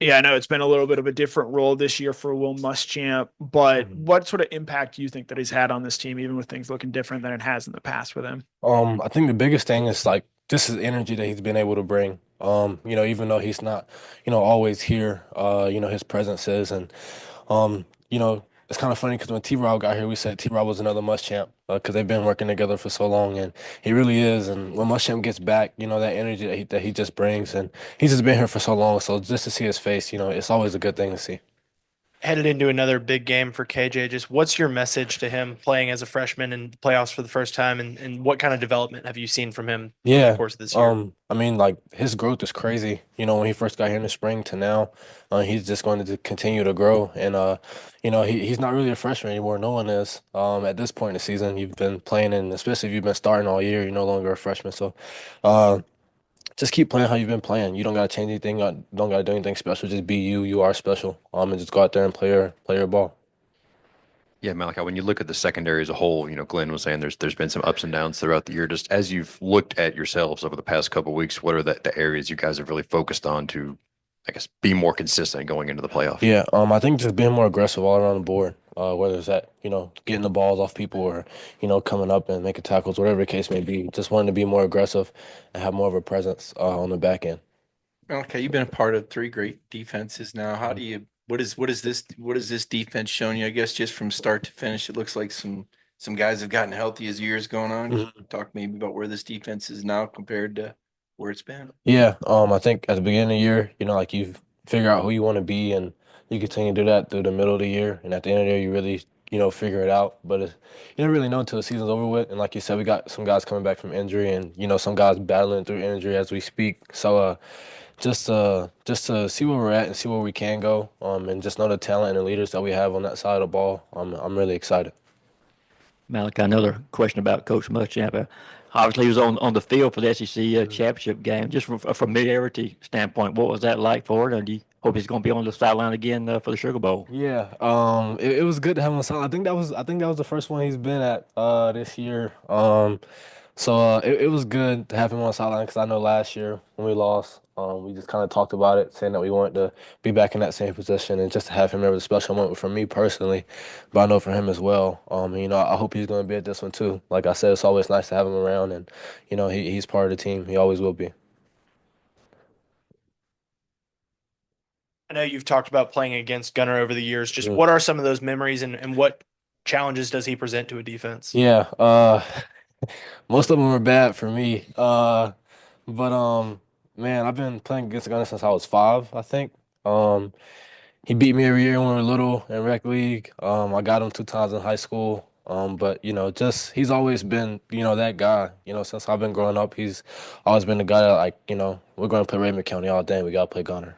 Yeah, I know it's been a little bit of a different role this year for Will Muschamp, but Mhm. what sort of impact do you think that he's had on this team, even with things looking different than it has in the past with him? I think the biggest thing is like just his energy that he's been able to bring. Even though he's not, always here, his presence is, and it's kind of funny because when T-Rob got here, we said T-Rob was another Muschamp because they've been working together for so long, and he really is. And when Muschamp gets back, that energy that he just brings, and he's just been here for so long, so just to see his face, it's always a good thing to see. Headed into another big game for KJ. Just what's your message to him playing as a freshman in the playoffs for the first time, and what kind of development have you seen from him over the Yeah. course of this year? I mean, like his growth is crazy. When he first got here in the spring to now, he's just going to continue to grow. And he's not really a freshman anymore. No one is. At this point in the season, you've been playing, and especially if you've been starting all year, you're no longer a freshman. So, uh, just keep playing how you've been playing. You don't gotta change anything. Don't gotta do anything special. Just be you. You are special. And just go out there and play your ball. Yeah, Malachi, when you look at the secondary as a whole, Glenn was saying there's been some ups and downs throughout the year. Just as you've looked at yourselves over the past couple of weeks, what are the areas you guys have really focused on to, I guess, be more consistent going into the playoffs? Yeah, I think just being more aggressive all around the board, whether it's that, getting the balls off people or, coming up and making tackles, whatever the case may be. Just wanting to be more aggressive and have more of a presence on the back end. Okay, you've been a part of three great defenses now. How Mhm. do you what is this defense showing you? I guess just from start to finish, it looks like some guys have gotten healthy as years going on. Can you Mhm. talk maybe about where this defense is now compared to where it's been? Yeah, I think at the beginning of the year, like you figure out who you want to be and you continue to do that through the middle of the year. And at the end of the year, you really, figure it out. But you don't really know until the season's over with. And like you said, we got some guys coming back from injury and, some guys battling through injury as we speak. So, just to see where we're at and see where we can go, and just know the talent and the leaders that we have on that side of the ball. I'm really excited. Malaki, another question about Coach Muschamp. Obviously, he was on the field for the SEC Mhm. championship game. Just from a familiarity standpoint, what was that like for it? And do you hope he's going to be on the sideline again for the Sugar Bowl? Yeah, it was good to have him on side. I think that was the first one he's been at this year. So it was good to have him on the sideline because I know last year when we lost, we just kind of talked about it, saying that we wanted to be back in that same position and just to have him there was a special moment for me personally, but I know for him as well. I hope he's going to be at this one too. Like I said, it's always nice to have him around, and he's part of the team. He always will be. I know you've talked about playing against Gunner over the years. Just Mhm. what are some of those memories and what challenges does he present to a defense? Yeah, most of them were bad for me. But man, I've been playing against the gunner since I was 5, I think. Um, he beat me every year when we were little in rec league. I got him 2 times in high school. But just he's always been, that guy. Since I've been growing up, he's always been the guy that like, we're going to play Raymond County all day. We got to play Gunner.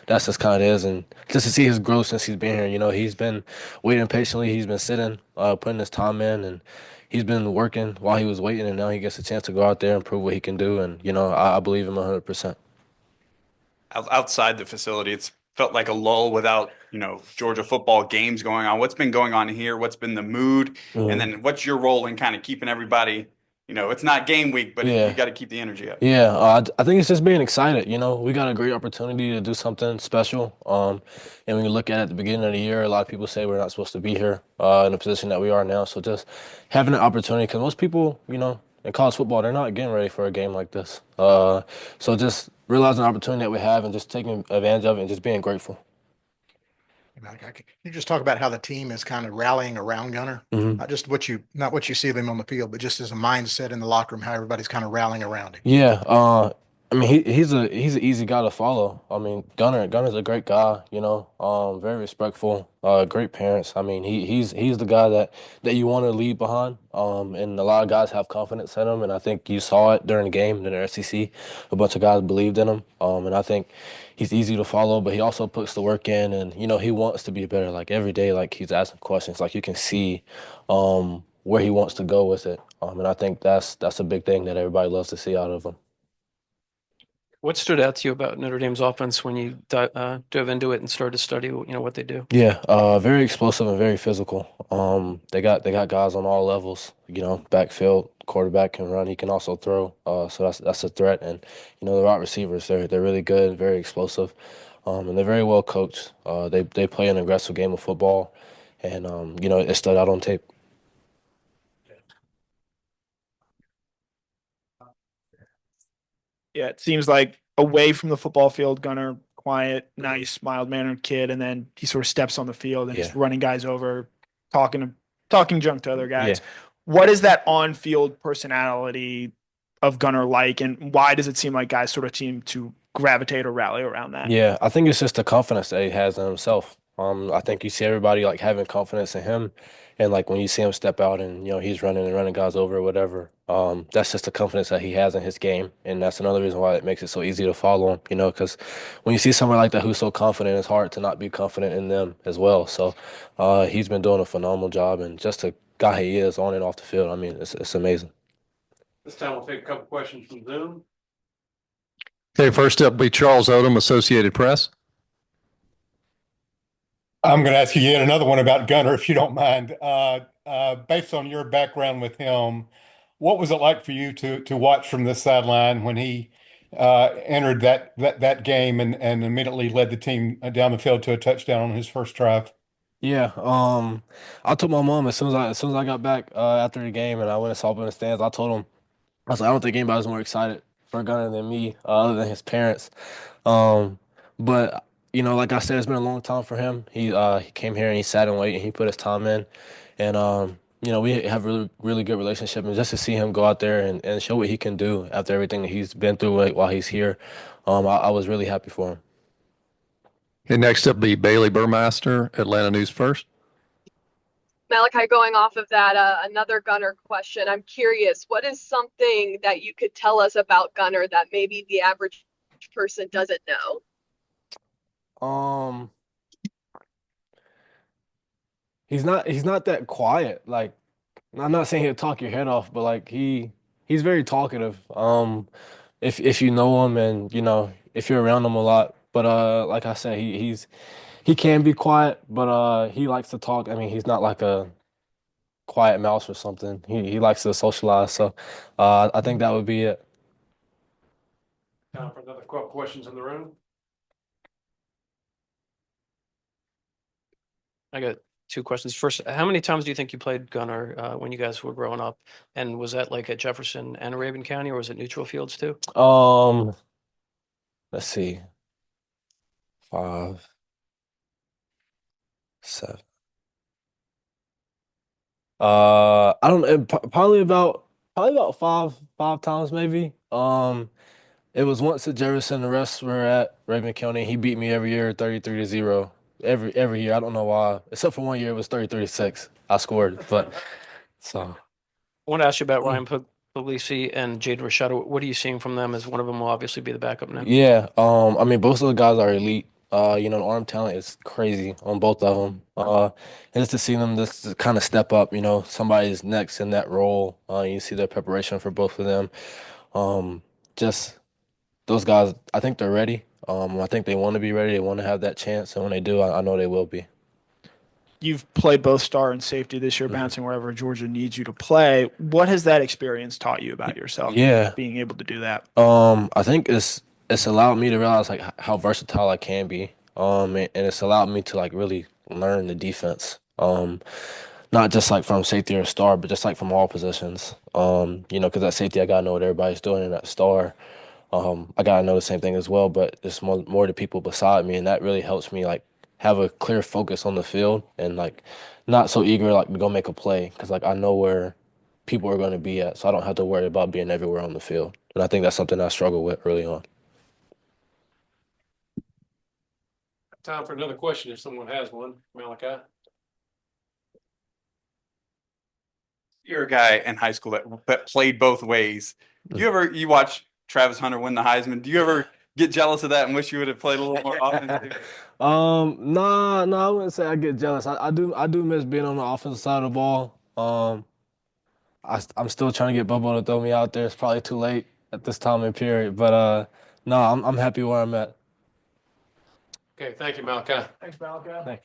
That's just kind of is, and just to see his growth since he's been here. He's been waiting patiently. He's been sitting, putting his time in, and he's been working while he was waiting, and now he gets a chance to go out there and prove what he can do. And I believe him 100%. Outside the facility, it's felt like a lull without, Georgia football games going on. What's been going on here? What's been the mood? And Mhm. then what's your role in kind of keeping everybody, it's not game week, but you Yeah. got to keep the energy up. Yeah, I think it's just being excited. We got a great opportunity to do something special. And when you look at the beginning of the year, a lot of people say we're not supposed to be here in the position that we are now. So just having an opportunity, because most people, in college football, they're not getting ready for a game like this. So just realizing the opportunity that we have and just taking advantage of it and just being grateful. Can you just talk about how the team is kind of rallying around Gunner? Mhm. Not what you see them on the field, but just as a mindset in the locker room, how everybody's kind of rallying around him. Yeah, I mean he's an easy guy to follow. I mean Gunner's a great guy, very respectful, great parents. I mean he's the guy that you want to lead behind. And a lot of guys have confidence in him, and I think you saw it during the game in the SEC. A bunch of guys believed in him, and I think he's easy to follow, but he also puts the work in, and he wants to be better. Like every day, like he's asking questions, like you can see, where he wants to go with it. And I think that's a big thing that everybody loves to see out of him. What stood out to you about Notre Dame's offense when you dove into it and started to study, what they do? Yeah, very explosive and very physical. They got guys on all levels. Backfield, quarterback can run. He can also throw. So that's a threat. And the wide receivers, they're really good, very explosive. And they're very well coached. They play an aggressive game of football, and it stood out on tape. Yeah, it seems like away from the football field, Gunner, quiet, nice, mild-mannered kid, and then he sort of steps on the field and Yeah. just running guys over, talking junk to other guys. Yeah. What is that on-field personality of Gunner like, and why does it seem like guys sort of seem to gravitate or rally around that? Yeah, I think it's just the confidence that he has in himself. I think you see everybody like having confidence in him, and like when you see him step out and he's running and running guys over or whatever, that's just the confidence that he has in his game, and that's another reason why it makes it so easy to follow him. Because when you see someone like that who's so confident, it's hard to not be confident in them as well. So, he's been doing a phenomenal job, and just the guy he is on and off the field, I mean, it's amazing. This time we'll take a couple questions from Zoom. Okay, first up will be Charles Odom, Associated Press. I'm going to ask you yet another one about Gunner, if you don't mind. Based on your background with him, what was it like for you to watch from the sideline when he entered that game and immediately led the team down the field to a touchdown on his first drive? Yeah, I told my mom as soon as I got back after the game and I went and saw him in the stands, I told him I was like, I don't think anybody's more excited for Gunner than me, other than his parents. Um, but like I said, it's been a long time for him. He came here and he sat and waited and he put his time in, and we have a really really good relationship. And just to see him go out there and show what he can do after everything that he's been through while he's here, I was really happy for him. Okay, next up will be Bailey Burmaster, Atlanta News First. Malachi, going off of that, another Gunner question. I'm curious, what is something that you could tell us about Gunner that maybe the average person doesn't know? He's not that quiet. Like, I'm not saying he'll talk your head off, but like he's very talkative. If you know him and if you're around him a lot. But like I said, he can be quiet, but he likes to talk. I mean, he's not like a quiet mouse or something. He likes to socialize. So I think that would be it. Time for another couple questions in the room. I got two questions. First, how many times do you think you played Gunner when you guys were growing up? And was that like at Jefferson and Arabian County, or was it neutral fields too? Let's see, 5, 7. I don't know, probably about five times maybe. It was once at Jefferson, the rest were at Raven County. He beat me every year, 33-0. Every year, I don't know why, except for one year it was 33-6. I scored, but so. I want to ask you about Ryan Puglisi and Jaden Rashad. What are you seeing from them? As one of them will obviously be the backup now. Yeah, I mean, both of the guys are elite. The arm talent is crazy on both of them. And just to see them just kind of step up, somebody's next in that role. You see their preparation for both of them. Just those guys, I think they're ready. I think they want to be ready. They want to have that chance, and when they do, I know they will be. You've played both star and safety this year, bouncing wherever Georgia needs you to play. What has that experience taught you about yourself? Yeah. Being able to do that. I think it's allowed me to realize like how versatile I can be. And it's allowed me to like really learn the defense. Not just like from safety or star, but just like from all positions. Because at safety I gotta know what everybody's doing, and at star, I gotta know the same thing as well. But it's more the people beside me, and that really helps me like have a clear focus on the field and like not so eager like to go make a play, because like I know where people are going to be at, so I don't have to worry about being everywhere on the field. And I think that's something I struggle with early on. Time for another question if someone has one. Malachi. You're a guy in high school that played both ways. You watch Travis Hunter win the Heisman? Do you ever get jealous of that and wish you would have played a little more offense? Nah, I wouldn't say I get jealous. I do miss being on the offensive side of the ball. I'm still trying to get Bobo to throw me out there. It's probably too late at this time and period, but no, I'm happy where I'm at. Okay, thank you, Malachi. Thanks, Malachi. Thank you.